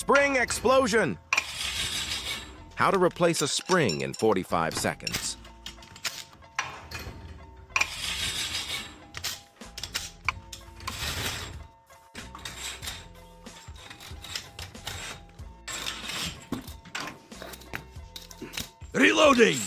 Spring explosion! How to replace a spring in 45 seconds. Reloading!